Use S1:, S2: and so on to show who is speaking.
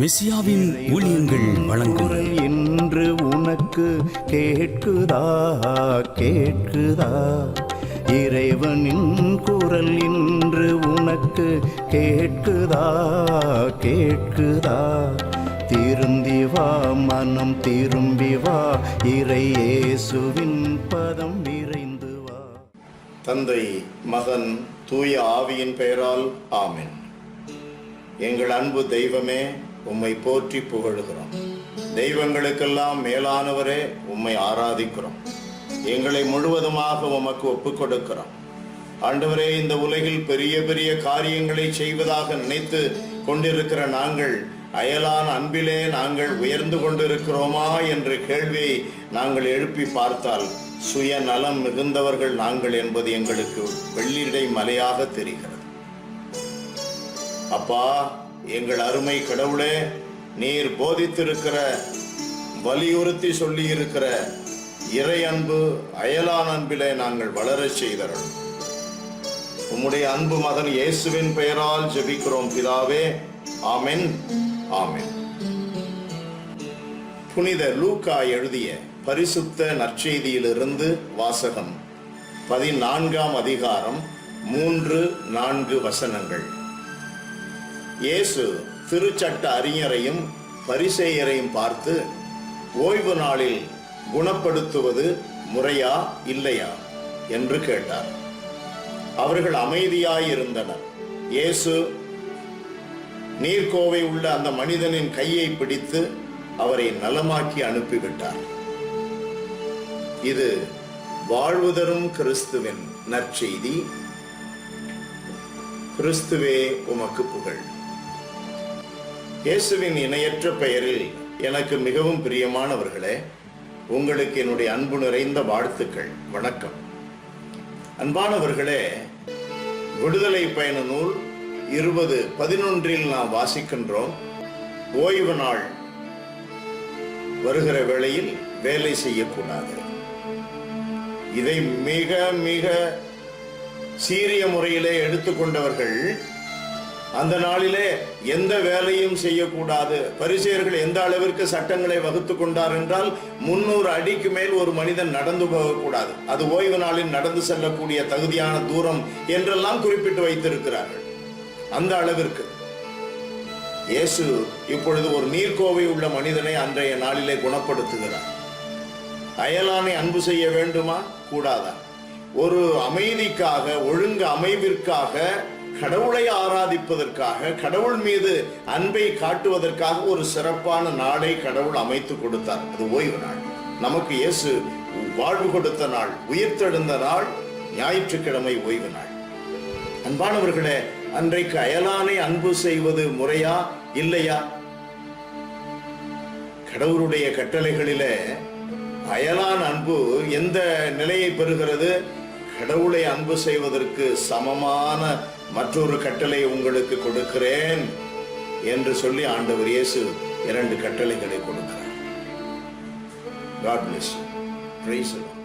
S1: மெசியாவின் ஊழியங்கள் வழங்கும்
S2: இன்று உனக்கு கேட்குதா கேட்குதா? இறைவனின் குரல் இன்று உனக்கு கேட்குதா கேட்குதா? திரும்பி வா மனம் திரும்பி வா, இறை இயேசுவின் பதம் விரைந்து வா.
S3: தந்தை, மகன், தூய ஆவியின் பெயரால் ஆமென். எங்கள் அன்பு தெய்வமே, உம்மை போற்றி புகழுகிறோம். தெய்வங்களுக்கெல்லாம் மேலானவரே, உம்மை ஆராதிக்கிறோம். எங்களை முழுவதுமாக உமக்கு ஒப்புக் கொடுக்கிறோம். ஆண்டவரே, இந்த உலகில் பெரிய பெரிய காரியங்களை செய்வதாக நினைத்து கொண்டிருக்கிற நாங்கள் அயலான் அன்பிலே நாங்கள் உயர்ந்து கொண்டிருக்கிறோமா என்ற கேள்வியை நாங்கள் எழுப்பி பார்த்தால் சுயநலம் மிகுந்தவர்கள் நாங்கள் என்பது எங்களுக்கு வெள்ளிடை மலையாக தெரிகிறது. அப்பா, எங்கள் அருமை கடவுளே, நீர் போதித்திருக்கிற, வலியுறுத்தி சொல்லி இருக்கிற இறை அன்பு, அயலான் அன்பிலே நாங்கள் வளரச் செய்தருள். உம்முடைய அன்பு மகன் இயேசுவின் பெயரால் ஜெபிக்கிறோம் பிதாவே, ஆமென், ஆமென். புனித லூக்கா எழுதிய பரிசுத்த நற்செய்தியிலிருந்து வாசகம். 14ஆம் அதிகாரம் 3-4 வசனங்கள். இயேசு திருச்சட்ட அறிஞரையும் பரிசேயரையும் பார்த்து, ஓய்வு நாளில் குணப்படுத்துவது முறையா இல்லையா என்று கேட்டார். அவர்கள் அமைதியாயிருந்தனர். இயேசு நீர்க்கோவை உள்ள அந்த மனிதனின் கையை பிடித்து அவரை நலமாக்கி அனுப்பிவிட்டார். இது வாழ்வு தரும் கிறிஸ்துவின் நற்செய்தி. கிறிஸ்துவே உமக்கு புகழ். இயேசுவின் இணையற்ற பெயரில் எனக்கு மிகவும் பிரியமானவர்களே, உங்களுக்கு என்னுடைய அன்பு நிறைந்த வாழ்த்துக்கள், வணக்கம். அன்பானவர்களே, விடுதலை பயண நூல் 20:11 நாம் வாசிக்கின்றோம். ஓய்வு நாள் வருகிற வேளையில் வேலை செய்யக்கூடாது. இதை மிக மிக சீரிய முறையிலே எடுத்துக்கொண்டவர்கள் அந்த நாளிலே எந்த வேலையும் செய்யக்கூடாது. பரிசேயர்கள் எந்த அளவிற்கு சட்டங்களை வகுத்து கொண்டார் என்றால் 300 அடிக்கு மேல் ஒரு மனிதன் நடந்து போகக்கூடாது. அது ஓய்வு நாளில் நடந்து செல்லக்கூடிய தகுதியான தூரம் என்றெல்லாம் குறிப்பிட்டு வைத்திருக்கிறார்கள். அந்த அளவிற்கு இயேசு இப்பொழுது ஒரு நீர்க்கோவை உள்ள மனிதனை அன்றைய நாளிலே குணப்படுத்துகிறார். அயலானை அன்பு செய்ய வேண்டுமா, கூடாதா? ஒரு அமைதிக்காக, ஒழுங்கு அமைவிற்காக, கடவுளை ஆராதிப்பதற்காக, கடவுள் மீது அன்பை காட்டுவதற்காக ஒரு சிறப்பான நாளை கடவுள் அமைத்து கொடுத்தார். அது ஓய்வு நாள். நமக்கு இயேசு வாழ்வு கொடுத்த நாள், உயிர்த்தெழுந்த நாள் ஞாயிற்றுக்கிழமை ஓய்வு நாள். அன்பானவர்களே, அன்றைக்கு அயலானை அன்பு செய்வது முறையா இல்லையா? கடவுளுடைய கட்டளைகளிலே அயலான் அன்பு எந்த நிலையை பெறுகிறது? கடவுளை அன்பு செய்வதற்கு சமமான மற்றொரு கட்டளை உங்களுக்கு கொடுக்கிறேன் என்று சொல்லி ஆண்டவர் இயேசு 2 கட்டளைகளை கொடுக்கிறார். God bless you. Praise the Lord.